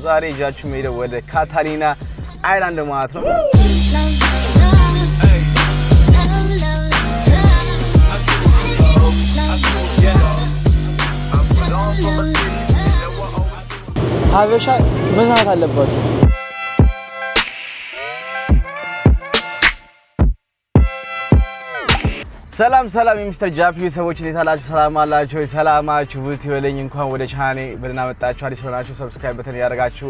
ዛሬ ጃችሁ ሜዳ ወደ ካታሊና አይላንድ ማለት ነው ሀበሻ መዝናናት አለባችሁ ሰላም የሚስተር ጃፒ ሰዎች እንዴት አላችሁ ሰላም አላችሁ ሰላማችሁ ውት ይበለኝ እንኳን ወደ ቻናሌ በደህና መጣችሁ አዲስ ሆናችሁ ሰብስክራይብ በተን ያደርጋችሁ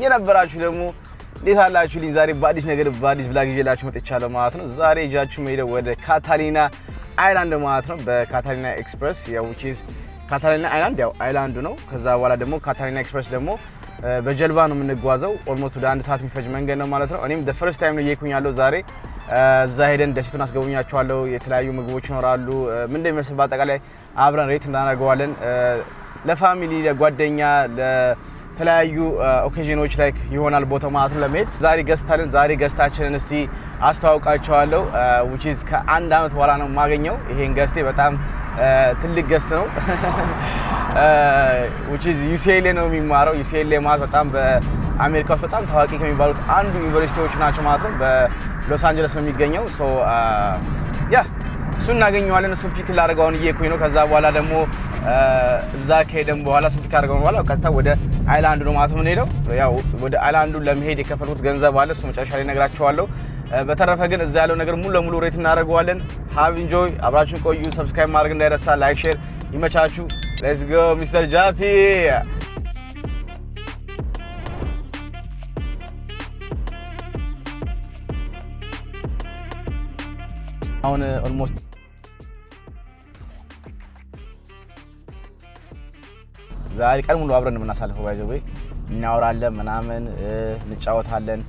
የነበራችሁ ደግሞ እንዴት አላችሁ ዛሬ በአዲስ ነገር በአዲስ ብላግ ይዤላችሁ መጥቻለሁ ማለት ነው ዛሬ ጃችሁ ሜዳ ወደ ካታሊና አይላንድ ማለት ነው በካታሊና ኤክስፕረስ ያው which is ካታሊና አይላንድ ያው አይላንዱ ነው ከዛ በኋላ ደግሞ ካታሊና ኤክስፕረስ ደግሞ በጀልባ ነው የምንጓዘው ኦልሞስት ወደ 1 ሰዓት የሚፈጅ መንገድ ነው ማለት ነው እኔም the first time ነው እየኩኝ ያለው ዛሬ እዛ ሄደን ደሴቱን አስገቡኛቸዋለሁ የተለያዩ ምግቦች ይኖራሉ ምን እንደሚመስል በአጠቃላይ አብረን ሬት እናደርገዋለን ለፋሚሊ ለጓደኛ ለተለያዩ ኦኬዥኖች ላይክ ይሆናል ቦታው ማለት ነው ለመሄድ ዛሬ ገስታችንን እስቲ አስተዋውቃቸዋለሁ which is ከአንድ አመት በኋላ ነው የማገኘው ይሄን ገስቴ በጣም ትልቅ ገስት ነው which is UCLA ነው የሚማረው UCLA ማለት በጣም በአሜሪካ ውስጥ በጣም ታዋቂ ከሚባሉት አንዱ ዩኒቨርሲቲዎች ናቸው ማለት ነው በሎስ አንጀለስ ነው የሚገኘው ሶ ያ እሱን እናገኘዋለን እሱን ፒክ ላደርገው አሁን እየኩኝ ነው ከዛ በኋላ ደግሞ እዛ ከሄደን በኋላ እሱን ፒክ አደርገው በኋላ ቀጥታ ወደ አይላንዱ ነው ማለት ነው የምንሄደው ያው ወደ አይላንዱ ለመሄድ የከፈልኩት ገንዘብ አለ እሱ መጨረሻ ላይ እነግራችኋለሁ በተረፈ ግን እዛ ያለው ነገር ሙሉ ለሙሉ ሬት እናደርገዋለን ሃቭ ኢንጆይ አብራችሁን ቆዩ ሰብስክራይብ ማድረግ እንዳይረሳ ላይክ ሼር ይመቻችሁ ሌትስ ጎ ሚስተር ጃፒ አሁን ኦልሞስት ዛሬ ቀን ሙሉ አብረን የምናሳልፈው ባይዘው እናወራለን ምናምን እንጫወታለን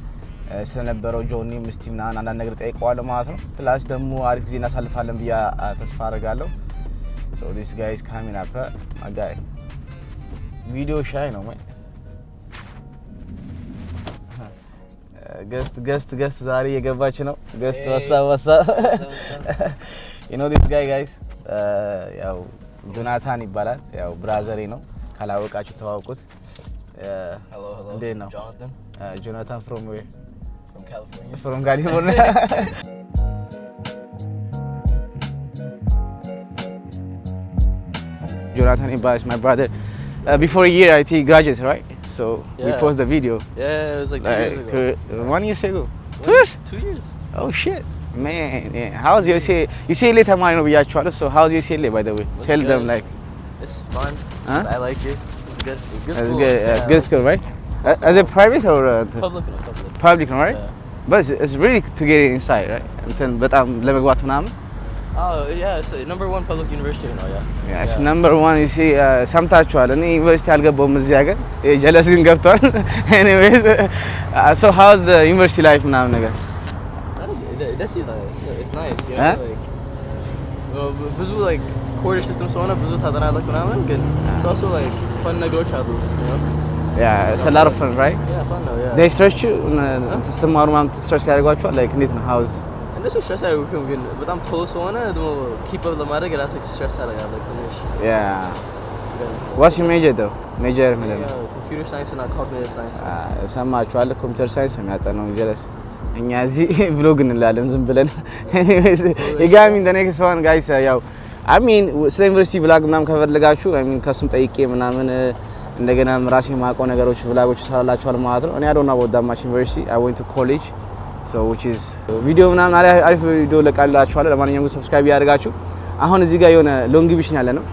ስለነበረው ጆኒ ምስቲምና አንዳንድ ነገር ጠይቀዋለሁ ማለት ነው ፕላስ ደግሞ አሪፍ ጊዜ እናሳልፋለን ብያ ተስፋ አደርጋለሁ so this guy is coming up my guy video shy ነው ማለት guest ዛሬ የገባች ነው guest ወሳ you know this guy guys ያው ጆናታን ይባላል ያው ብራዘሬ ነው ካላወቃችሁ ተዋውቁት hello እንዴት ነው Jonathan from where from California Jonathan is my brother before a year I think graduated right so yeah. we post the video yeah it was like 2 years ago 1 year ago 2 years 2 years oh shit man yeah how's your UCLA ተማሪ ነው ብያችኋለሁ so how's UCLA by the way tell them like it's fun huh? I like it it's good it's good it's good school right as a private or public right yeah. but it's really to get inside right እንትን በጣም ለመግባት ምናምን oh yeah it's number 1 public university you know yeah it's number 1 you see ሰምታችኋል እኔ ዩኒቨርሲቲ አልገባውም እዚህ ሀገር ጀለስ ግን ገብቷል anyways so how's the university life ምናምን ነገር that's it it's nice you know like ብዙ like quarter system ስለሆነ ብዙ ታጠናለህ ምናምን ግን it's also like fun ነገሮች አሉ you know yeah it's a lot of fun right yeah fun though yeah they stress you ስትማሩ ምናምን stress ያደርጓችኋል like እንዴት ነው how's እነሱ stress ያደርጉም ግን በጣም ቶሎ ስለሆነ ደግሞ keep up ለማድረግ ራስህ stress ታደርጋለህ ትንሽ yeah what's your major though major ምንድን ነው computer science እና cognitive science ሰማችኋል ኮምፒውተር ሳይንስ የሚያጠናው ጀለስ እኛ እዚህ ብሎግ እንላለን ዝም ብለን anyways ይጋሚ the next one guys ያው I mean ስለ ዩኒቨርሲቲ ብላግ ምናምን ከፈለጋችሁ I mean ከሱም ጠይቄ ምናምን እንደገና ራሴ ማቆ ነገሮች ብላጎች ሰራላችኋል ማለት ነው እኔ አዶና ወዳማች ዩኒቨርሲቲ I went to college so which is ቪዲዮ ምናምን አሪፍ ቪዲዮ ለቃላችኋለሁ ለማንኛውም ሰብስክራይብ ያደርጋችሁ አሁን እዚህ ጋር የሆነ ሎንግ ቢች ያለ ነው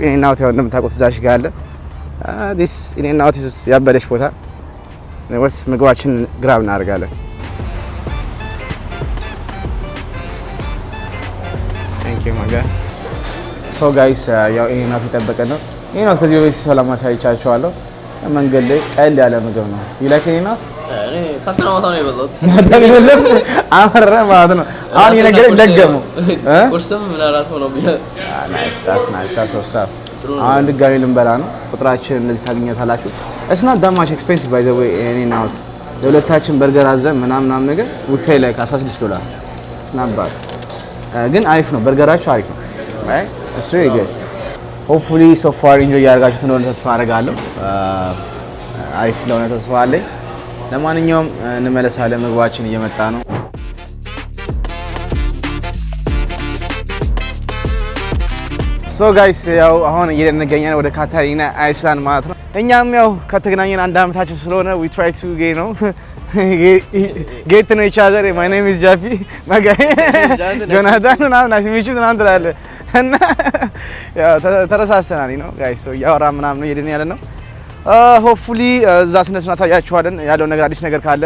እኔናውት ያው እንደምታውቁት ዛሽ ጋር አለ this እኔናውት ያበለሽ ቦታ ወስ ምግባችን ግራብ እናደርጋለን thank you my guy so guys ያው እኔናውት ተጠበቀ ነው እኔናውት ከዚህ በፊት ሰላም አሳይቻችኋለሁ መንገድ ላይ ቀል ያለ ምግብ ነው ይላክ እኔናውት እኔ ፈተና ማታ ነው የበላሁት አመረ ማለት ነው አሁን የነገር ደገሙ ቁርስም ምን አራት ሆኖ ቢሆን ናይስ ወሳብ አንድ ድጋሚ ልንበላ ነው ቁጥራችን እንደዚህ ታገኛታላችሁ it's not that much expensive by the way እኔናውት ለሁለታችን በርገር አዘን ምናምን ነገር we pay like $16 it's not bad ግን አሪፍ ነው በርገራቸው አሪፍ ነው right it's really good hopefully so far enjoy ያርጋችሁት እንደሆነ ተስፋ አደርጋለሁ አሪፍ ለሆነ ተስፋ አለኝ ለማንኛውም እንመለሳለን ምግባችን እየመጣ ነው So guys ያው አሁን እየነገኛን ወደ ካታሪና አይስላንድ ማለት ነው እኛም ያው ከተገናኘን አንድ አመታችን ስለሆነ we try to get to know each other my name is Jafi my guy Jonathan እና nice to meet you እናንተ አለ እና ያው ተረሳሰናል ነው guys so ያወራ ምናምን ነው እየደን ያለ ነው hopefully እዛ ስነስና ሳያችኋለን ያለው ነገር አዲስ ነገር ካለ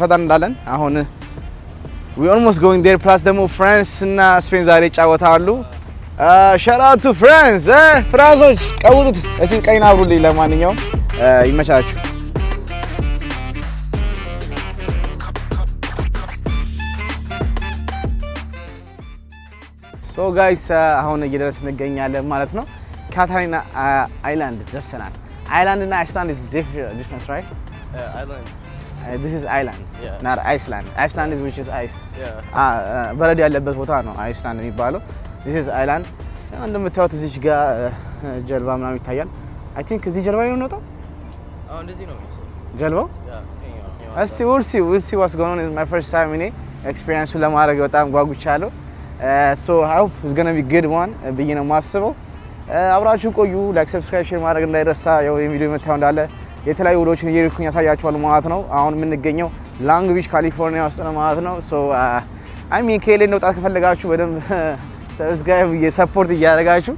ፈጣን እንዳለን አሁን we almost going there plus ደግሞ France እና ስፔን ዛሬ ጫወታሉ shout out to France ፍራንሶች ቀውጡት እስቲ ቀይና አብሩልኝ ለማንኛውም ይመቻችሁ So guys አሁን እየደረስን እንገኛለን ማለት ነው ካታሪና አይላንድ ደርሰናል አይላንድ እና አይስላንድ is different right island this is island yeah. not Iceland Iceland is which is ice yeah በረዶ ያለበት ቦታ ነው አይስላንድ የሚባለው this is island እንደምታዩት እዚህ ጋር ጀልባ ምናምን ይታያል I think እዚህ ጀልባ ነው የምንወጣው እንደዚህ ነው ጀልባው እስቲ we'll see what's going on is my first time እኔ ኤክስፒሪየንሱን ለማድረግ በጣም ጓጉቻለሁ so I hope it's going to be good one ብዬ ነው የማስበው አብራችሁ ቆዩ ላይክ ሰብስክራይብ ሼር ማድረግ እንዳይረሳ ያው የቪዲዮ መታው እንዳለ የተለያዩ ውሎችን እየሄድኩኝ ያሳያችኋለሁ ማለት ነው አሁን የምንገኘው ላንግ ቢች ካሊፎርኒያ ውስጥ ነው ማለት ነው so I mean ከሌለ ነው ጣት ከፈለጋችሁ በደንብ ሰብስክራይብ እየሰፖርት እያደረጋችሁ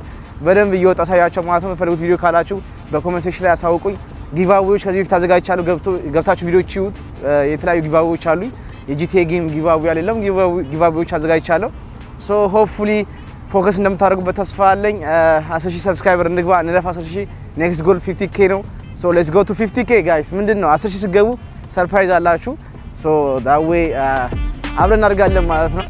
በደንብ እየወጣ ሳያችሁ ማለት ነው ፈልጉት ቪዲዮ ካላችሁ በኮሜንት ሴክሽን ላይ አሳውቁኝ ጊቫዌዎች ከዚህ በፊት አዘጋጅቻለሁ ገብታችሁ ቪዲዮዎች ይዩት የተለያዩ ጊቫዌዎች አሉኝ የጂቲኤ ጌም ጊቫዌ ያለለም ጊቫዌዎች አዘጋጅቻለሁ so hopefully ፎከስ እንደምታደርጉበት ተስፋ አለኝ 10000 ሰብስክራይበር እንግባ እንለፍ 10000 next goal 50k ነው so let's go to 50k guys ምንድነው 10000 ሲገቡ ሰርፕራይዝ አላችሁ so that way አብረን እናደርጋለን ማለት ነው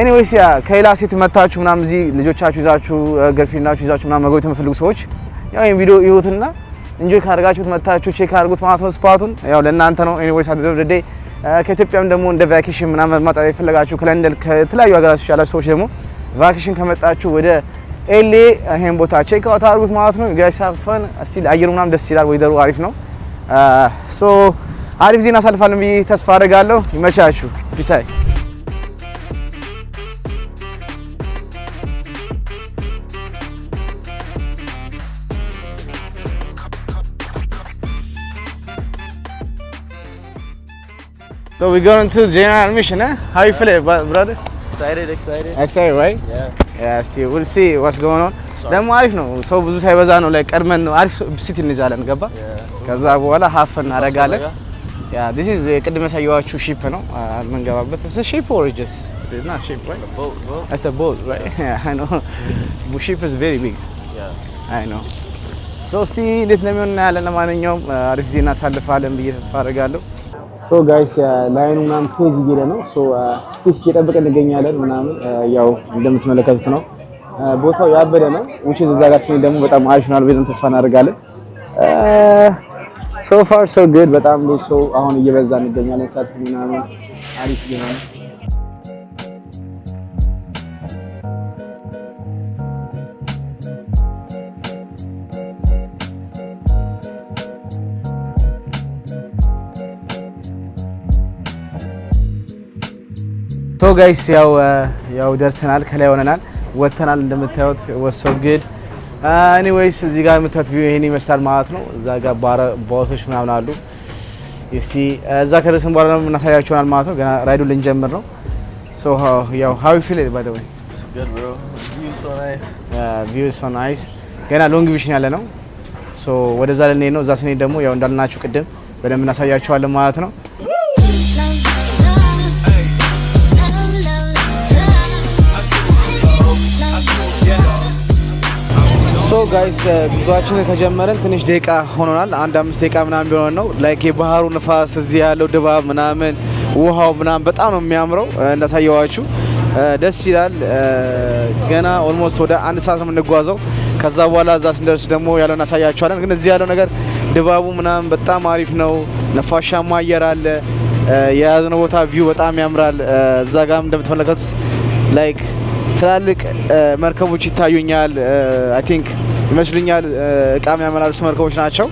ኤኒዌይስ ያ ከሌላ ሴት መታችሁ ምናምን እዚህ ልጆቻችሁ ይዛችሁ ገርልፍሬንዳችሁ ይዛችሁ ምናምን መጎብኘት የምትፈልጉ ሰዎች ያው ይሄን ቪዲዮ ይዩትና ኢንጆይ ካደረጋችሁት መታችሁ ቼክ አድርጉት ማለት ነው ስፓቱን ያው ለእናንተ ነው ኤኒዌይስ አት ዘ ዴይ ከኢትዮጵያም ደግሞ እንደ ቫኬሽን ምናምን መጣ የፈለጋችሁ ከለንደን ከተለያዩ ሀገራት ያላችሁ ሰዎች ደግሞ ቫኬሽን ከመጣችሁ ወደ ኤልኤ ይሄን ቦታ ቼክ አውት አድርጉት ማለት ነው ጋይስ ሃቭ ፈን እስቲ አየሩ ምናምን ደስ ይላል ወይዘሩ አሪፍ ነው ሶ አሪፍ ዜና አሳልፋለን ብዬ ተስፋ አደርጋለሁ ይመቻችሁ ፒስ አይ So we're going to general admission, huh? How you feeling, brother? Excited, right? Yeah, still we'll see what's going on. ደግሞ አሪፍ ነው ሰው ብዙ ሳይበዛ ነው ላይ ቀድመን ነው አሪፍ ሲት እንይዛለን ገባ ከዛ በኋላ ሀፍ እናደርጋለን ያ this is ቅድመ ሳይዋችሁ ሺፕ ነው መንገባበት it's a ship or just it's not ship right it's a boat right yeah I know the ship is very big yeah I know so see እንዴት ነው የሚሆነው ያለን ለማንኛውም አሪፍ ዜና አሳልፋለን ብዬ ተስፋ አደርጋለሁ so guys ላይኑ ምናምን ኬዝ እየሄደ ነው so ስቲክ እየጠበቀን እንገኛለን ምናምን ያው እንደምትመለከቱት ነው ቦታው ያበደ ነው which is እዛ ጋር ሲል ደግሞ በጣም አሪፍ ነው ብለን ተስፋ እናደርጋለን so far so good በጣም ብዙ ሰው አሁን እየበዛ እንገኛለን ሰዓት ምናምን አሪፍ ነው so guys ያው ደርሰናል ከላይ ሆነናል ወተናል እንደምታዩት was so good anyways እዚህ ጋር የምታዩት ቪው ይሄን ይመስላል ማለት ነው እዛ ጋር ቦቶች ምናምን አሉ you see እዛ ከደረስን በኋላ ነው እናሳያችኋል ማለት ነው ገና ራይዱን ልንጀምር ነው so how you feel it by the way it's good bro view is so nice view is so nice ገና ሎንግ ቪዥን ያለ ነው so ወደዛ ልንሄድ ነው እዛ ስንሄድ ደግሞ ያው እንዳልናችሁ ቅድም በደንብ እናሳያችኋለን ማለት ነው so guys ጉዟችንን ከጀመረን ትንሽ ደቂቃ ሆኖናል አንድ 5 ደቂቃ ምናምን ቢሆን ነው ላይክ የባህሩ ንፋስ እዚህ ያለው ድባብ ምናምን ውሃው ምናምን በጣም ነው የሚያምረው እንዳሳየዋችሁ ደስ ይላል። ገና ኦልሞስት ወደ 1 ሰዓት ነው የምንጓዘው። ከዛ በኋላ እዛ ስንደርስ ደግሞ ያለውን አሳያችኋለን። ግን እዚህ ያለው ነገር ድባቡ ምናምን በጣም አሪፍ ነው። ነፋሻማ አየር አለ። የያዝነው ቦታ ቪው በጣም ያምራል። እዛ ጋም እንደምትመለከቱት ላይክ ትላልቅ መርከቦች ይታዩኛል። አይ ቲንክ ይመስሉኛል እቃም ያመላልሱ መርከቦች ናቸው።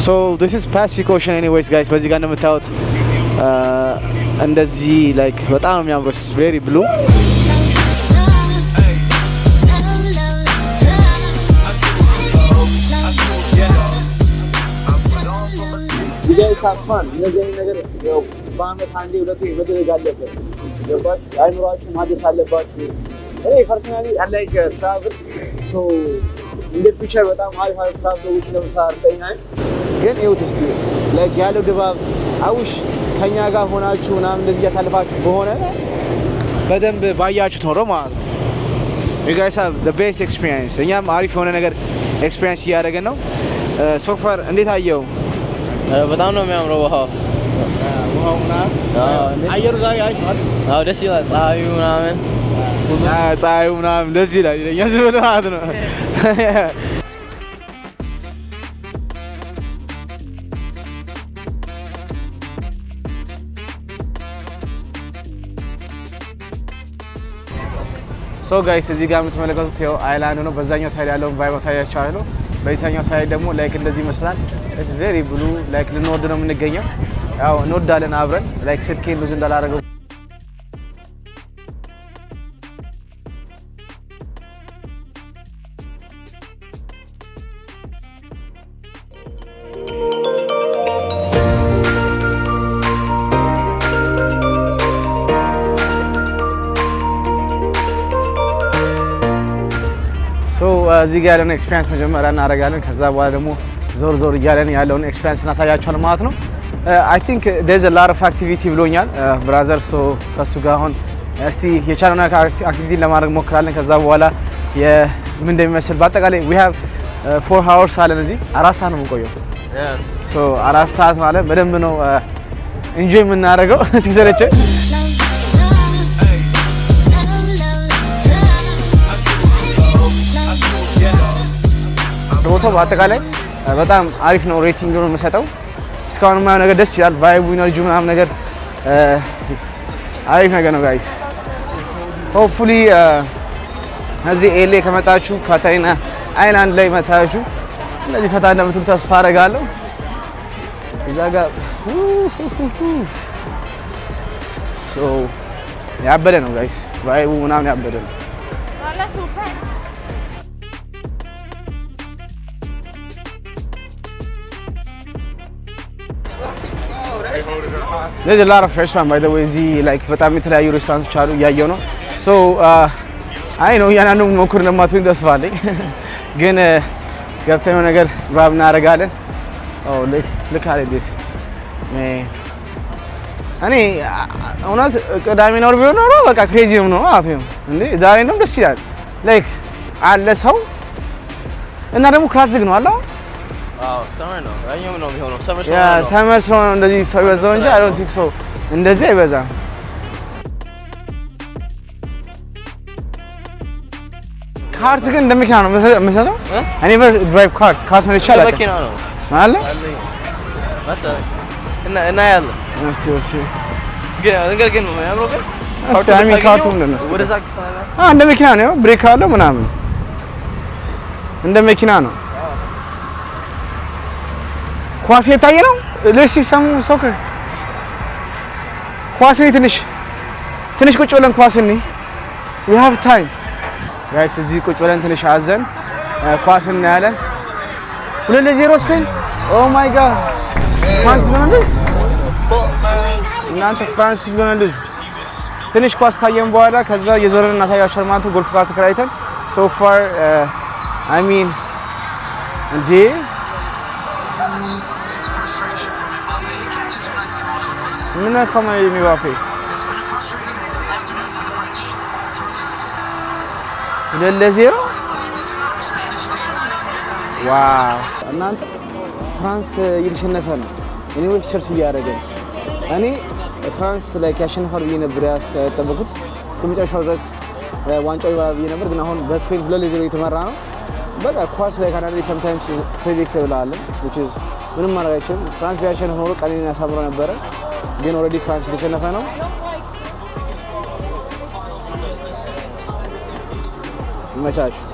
ሶ this is Pacific Ocean anyways guys። በዚህ ጋር እንደምታዩት እንደዚህ ላይክ በጣም ነው የሚያምረው። it's very blue. you guys have fun. እንደዚህ ነገር ያው በአመት አንዴ ሁለቴ መደረግ አለበት። ገባችሁ? አይምሯችሁ ማደስ አለባችሁ። እኔ ፐርሰናሊ I like travel. so እንደ ፒቸር በጣም አሪፍ ትራቭሎች ለምሳሌ ጠይናል። ግን ይኸውት እስቲ ላይክ ያለው ድባብ አውሽ ከኛ ጋር ሆናችሁ ምናምን እንደዚህ ያሳልፋችሁ በሆነ በደንብ ባያችሁት ኖሮ ማለት ነው። you guys have the best experience። እኛም አሪፍ የሆነ ነገር ኤክስፒሪየንስ እያደረግን ነው። ሶፋር እንዴት አየው? በጣም ነው የሚያምረው ውሃው ምናምን። አየሩ ዛሬ አይቷል። ደስ ይላል። ፀሐዩ ምናምን ፀሐዩ ምናምን ደስ ይላል። ይለኛል ዝም ብሎ ማለት ነው። ሶ ጋይስ እዚህ ጋር የምትመለከቱት ያው አይላንድ ነው። በዛኛው ሳይድ ያለውን ቫይብ አሳያችኋለሁ። በዛኛው ሳይድ ደግሞ ላይክ እንደዚህ ይመስላል። ኢትስ ቬሪ ብሉ ላይክ ልንወድ ነው የምንገኘው። ያው እንወዳለን አብረን ላይክ ስልኬን ሉዝ እንዳላረገው እዚህ ጋር ያለውን ኤክስፒሪየንስ መጀመሪያ እናደርጋለን። ከዛ በኋላ ደግሞ ዞር ዞር እያለን ያለውን ኤክስፒሪየንስ እናሳያችኋለን ማለት ነው። አይ ቲንክ there's a lot of activity ብሎኛል ብራዘር። ሶ ከሱ ጋር አሁን እስቲ የቻለውን አክቲቪቲ ለማድረግ ሞክራለን። ከዛ በኋላ ምን እንደሚመስል በአጠቃላይ we have 4 hours አለን እዚህ 4 ሰዓት ነው የምንቆየው። ሶ 4 ሰዓት ማለት በደንብ ነው ኢንጆይ የምናደርገው ሲሰለቸን። ቦታው በአጠቃላይ በጣም አሪፍ ነው። ሬቲንግ ነው የምሰጠው። እስካሁን የማየው ነገር ደስ ይላል። ቫይቡ ኢነርጂ ምናምን ነገር አሪፍ ነገር ነው ጋይስ። ሆፕፉሊ እዚህ ኤሌ ከመጣችሁ ካታሪና አይላንድ ላይ መታችሁ እንደዚህ ፈታ እንደምትሉ ተስፋ አደርጋለሁ። እዛ ጋር ሶ ያበደ ነው ጋይስ። ቫይቡ ምናምን ያበደ ነው። there's a lot of restaurants by the way እዚህ like በጣም የተለያዩ ሬስቶራንቶች አሉ እያየሁ ነው። so አይ ነው ያናኑ ሞክር እንደማትሆን ተስፋ አለኝ። ግን ገብተን ነው ነገር ራብ እናደርጋለን። look at this man እኔ እውነት ቅዳሜ ነው ቢሆን ኖሮ በቃ ክሬዚ ነው አትይም እንዴ? ዛሬ ነው ደስ ይላል። like አለ ሰው እና ደግሞ ክላስ ዝግ ነው አለ። ሰመር ነው ያኛው ነው የሚሆነው። ሰመር ነው እንደዚህ ሰው ይበዛው እንጂ I don't think so እንደዚህ አይበዛም። ካርት ግን እንደመኪና ነው መሰለው። እኔ ድራይቭ ካርት ነው ይቻላል መኪና ነው አለ መሰለኝ እና ያለ እስቲ ግን ያምሮ ግን ካርቱ ምንድን ነው ወደዛ እንደ መኪና ነው። ብሬክ አለው ምናምን እንደ መኪና ነው። ኳስ የታየ ነው። ለሲ ሰሙ ሶከር ኳስ ነው። ትንሽ ቁጭ ብለን ኳስ እንይ። we have time guys። እዚህ ቁጭ ብለን ትንሽ አዘን ኳስ እናያለን። 2-0 ስፔን። oh my god ፍራንስ ጎንደስ እናንተ ፍራንስ ጎንደስ። ትንሽ ኳስ ካየን በኋላ ከዛ የዞርን እናሳያችኋል ማለት ነው። ጎልፍ ካርት ተከራይተን so far I mean እንዴ ምን ከማይ የሚባፌ 2-0 ዋው። እናንተ ፍራንስ እየተሸነፈ ነው። እኔ ቸርስ እያደረገ ነው። እኔ ፍራንስ ላይ ያሸንፋል ብዬ ነበር ያሰበኩት። እስከመጨረሻው ድረስ ዋንጫው ይበላል ብዬ ነበር፣ ግን አሁን በስፔን 2-0 እየተመራ ነው። በቃ ኳስ ላይ ካናዳ sometimes predictable አለ which is ምንም ማድረግ አይችልም። ፍራንስ ቢያሸንፍ ኖሮ ቀኔን ያሳምረው ነበረ፣ ግን ኦልሬዲ ፍራንስ የተሸነፈ ነው። ይመቻችሁ።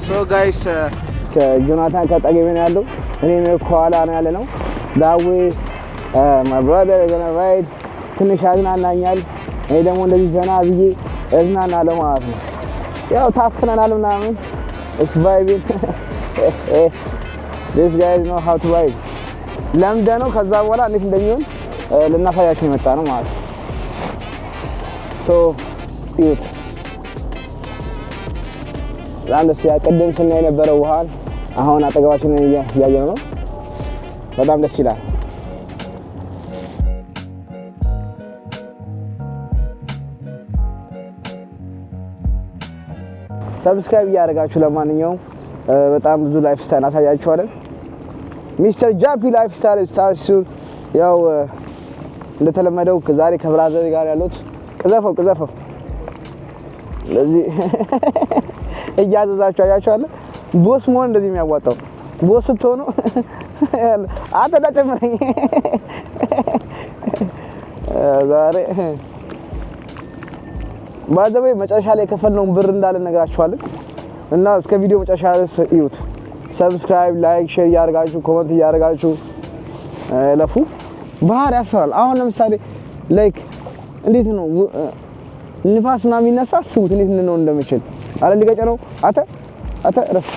ሶ ጋይስ ጆናታን ከጠገቤ ነው ያለው፣ እኔም ከኋላ ነው ያለ ነው። ዳዌ my brother is gonna ride ትንሽ ያዝናናኛል። እኔ ደግሞ እንደዚህ ዘና ብዬ እዝናናለሁ ማለት ነው። ያው ታፍነናል ምናምን it's vibing this guys know how to ride ለምደ ነው። ከዛ በኋላ እንዴት እንደሚሆን ልናሳያችሁ የመጣ ነው ማለት ነው። ሶ ዩት በጣም ደስ ይላል። ቅድም ስናይ የነበረው ውሃን አሁን አጠገባችን እያየን ነው። በጣም ደስ ይላል። ሰብስክራይብ እያደረጋችሁ ለማንኛውም በጣም ብዙ ላይፍ ስታይል አሳያችኋለን። ሚስተር ጃፒ ላይፍ ስታይል ስታርት ሱን። ያው እንደተለመደው ዛሬ ከብራዘር ጋር ያሉት ቅዘፈው ለዚህ እያዘዛችሁ አያችኋል። ቦስ መሆን እንደዚህ የሚያዋጣው ቦስ ስትሆኑ አተዳጨምረኝ ዛሬ ባዘበይ መጨረሻ ላይ የከፈልነውን ብር እንዳለ ነግራችኋለን እና እስከ ቪዲዮ መጨረሻ ድረስ እዩት። ሰብስክራይብ፣ ላይክ፣ ሼር እያደረጋችሁ ኮሜንት እያደረጋችሁ ለፉ። ባህር ያስፈራል። አሁን ለምሳሌ ላይክ እንዴት ነው ንፋስ ምናምን የሚነሳ አስቡት እንዴት ነው እንደምችል አረ ሊገጨ ነው። አተ ረፍ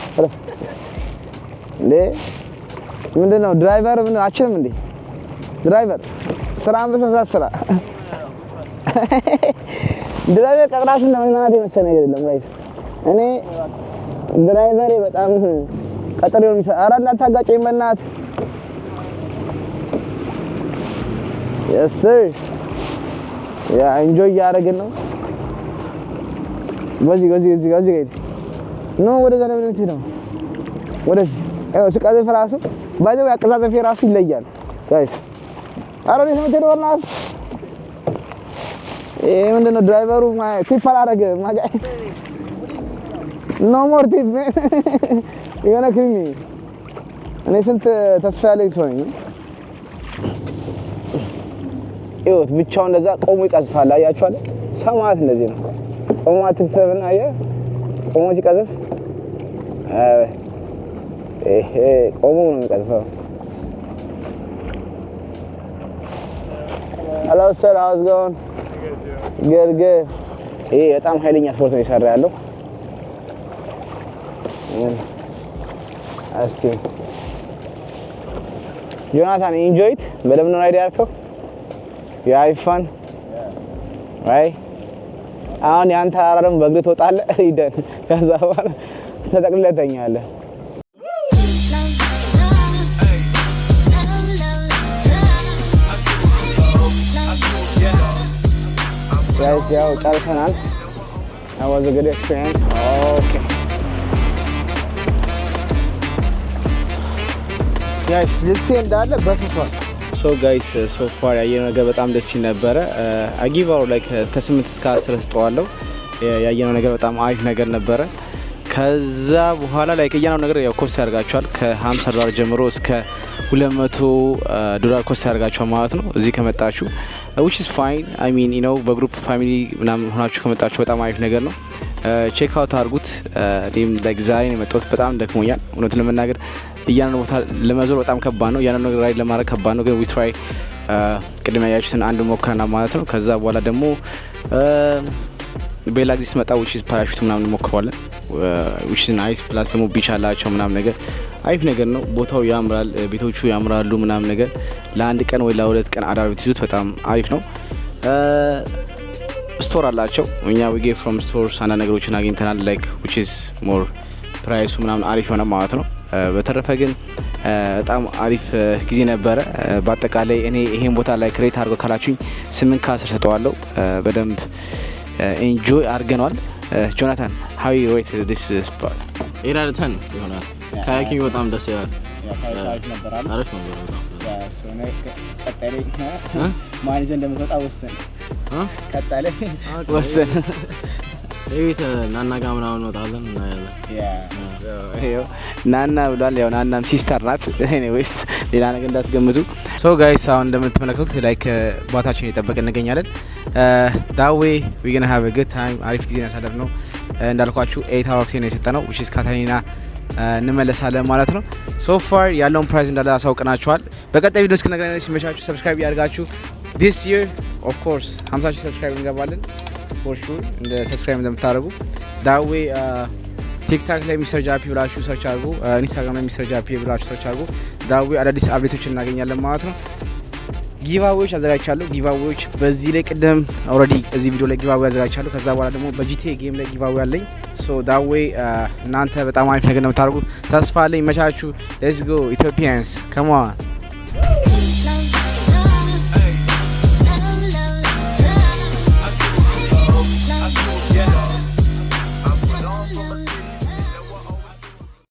ምንድነው ድራይቨር ምን አችልም እንዴ? ድራይቨር ስራን በሰዓት ስራ ድራይቨር ቀጥራችሁ ለመዝናናት የመሰለ ነገር የለም ጋይስ። እኔ ድራይቨሬ በጣም ቀጥሬው የሚሰራ አረ እንዳታጋጨኝ በእናትህ። yes sir ያ ኢንጆይ እያደረግን ነው። ወዚህ ጋር ነው ወደዛ ነው የምትሄደው። ወደዚህ ስቃዘፍ ራሱ ባይዘው ያቀዛዘፍ ራሱ ይለያል ጋይስ። አረ ነው የምትሄደው እናት ምንድነው ድራይቨሩ ቲፕ አላረገ ማጋይ ኖ ሞር ቲፕ የሆነ ክሪሚ እኔ ስንት ተስፋ ያለኝ ሰው ነኝ። ይኸውት ብቻው እንደዛ ቆሞ ይቀዝፋል። አያችኋል? ሰማት እንደዚህ ነው ቆሞ አትሰብና ቆሞ ሲቀዝፍ ቆሞ ነው የሚቀዝፈው። hello sir, how's it going? good ይሄ በጣም ኃይለኛ ስፖርት ነው የሰራ ያለው። እስቲ ጆናታን enjoy it በደምብ ነው አይዲያ ያልከው? you have fun right? አሁን ያንተ አራረም በእግር ትወጣለህ ሂደን ከዛ በኋላ ተጠቅልለህ ተኛለህ። guys ያው ጨርሰናል። that was a good experience. okay guys this እንዳለ በስሷል። so guys so far ያየነው ነገር በጣም ደስ ይል ነበረ። አጊቫው ላይ ከ8 እስከ 10 ሰጠዋለሁ። ያየነው ነገር በጣም አሪፍ ነገር ነበረ። ከዛ በኋላ ላይ ያየነው ነገር ያው ኮስት ያደርጋቸዋል ከ$50 ጀምሮ እስከ $200 ኮስት ያደርጋቸዋል ማለት ነው እዚህ ከመጣችሁ which is fine. I mean you know በግሩፕ ፋሚሊ ምናምን ሆናችሁ ከመጣችሁ በጣም አሪፍ ነገር ነው። ቼክ አውት አድርጉት። እኔም ዛሬ ነው የመጣሁት። በጣም ደክሞኛል እውነት ለመናገር እያንዳንዱ ቦታ ለመዞር በጣም ከባድ ነው። እያንዳንዱ ነገር ራይድ ለማድረግ ከባድ ነው። ግን we try ቅድም ያያችሁትን አንድ ሞክረና ማለት ነው። ከዛ በኋላ ደግሞ በሌላ ጊዜ ስመጣ which is ፓራሹት ምናምን እንሞክረዋለን which is nice plus ደግሞ ቢች አላቸው ምናምን ነገር አሪፍ ነገር ነው። ቦታው ያምራል፣ ቤቶቹ ያምራሉ ምናምን ነገር ለአንድ ቀን ወይ ለሁለት ቀን አዳር ብትይዙት በጣም አሪፍ ነው። ስቶር አላቸው። እኛ we get from stores አንድ ነገሮችን አግኝተናል like which is more ፕራይሱ ምናምን አሪፍ ሆነ ማለት ነው። በተረፈ ግን በጣም አሪፍ ጊዜ ነበረ። በአጠቃላይ እኔ ይሄን ቦታ ላይ ክሬት አድርጎ ካላችሁኝ 8 ከ10 ሰጠዋለሁ። በደንብ ኢንጆይ አድርገናል። ጆናታን how you rate this spot? 8 out of 10 ይሆናል። ካያኪንግ በጣም ደስ ይላል። ታሪክ ነበር አይደል? አሪፍ ነበር በጣም። ሶነ ቀጣይ ማን ይዘን እንደምትወጣ ወሰን ቀጣይ ወሰን ቤት ናና ጋር ምናምን እንወጣለን እና ያው ናና ብሏል። ያው ናናም ሲስተር ናት። ኤኒዌይስ ሌላ ነገር እንዳትገምቱ። ሶ ጋይስ አሁን እንደምትመለከቱት ላይክ ቦታችን እየጠበቅን እንገኛለን። that way we gonna have a good time አሪፍ ጊዜ ያሳለፍነው እንዳልኳችሁ 8 hours ነው የሰጠነው which is ካታሊና እንመለሳለን ማለት ነው። ሶ ፋር ያለውን ፕራይስ እንዳለ አሳውቀናችኋል። በቀጣይ ቪዲዮ እስክንገናኝ ሲመቻችሁ ሰብስክራይብ ያድርጋችሁ። this year of course 50,000 ሰብስክራይብ እንገባለን for sure እንደ ሰብስክራይብ እንደምታደርጉ that way ቲክታክ ላይ ሚስተር ጃፒ ብላችሁ ሰርች አድርጉ፣ ኢንስታግራም ላይ ሚስተር ጃፒ ብላችሁ ሰርች አድርጉ። that way አዳዲስ አፕዴቶችን እናገኛለን ማለት ነው። ጊቫዌዎች አዘጋጅቻለሁ። ጊቫዌዎች በዚህ ላይ ቅድም ኦልሬዲ እዚህ ቪዲዮ ላይ ጊቫዌ አዘጋጅቻለሁ። ከዛ በኋላ ደግሞ በጂቲኤ ጌም ላይ ጊቫዌ አለኝ። ሶ that way እናንተ በጣም አሪፍ ነገር እንደምታደርጉ ተስፋ አለኝ። መቻችሁ። ሌትስ ጎ ኢትዮጵያንስ come on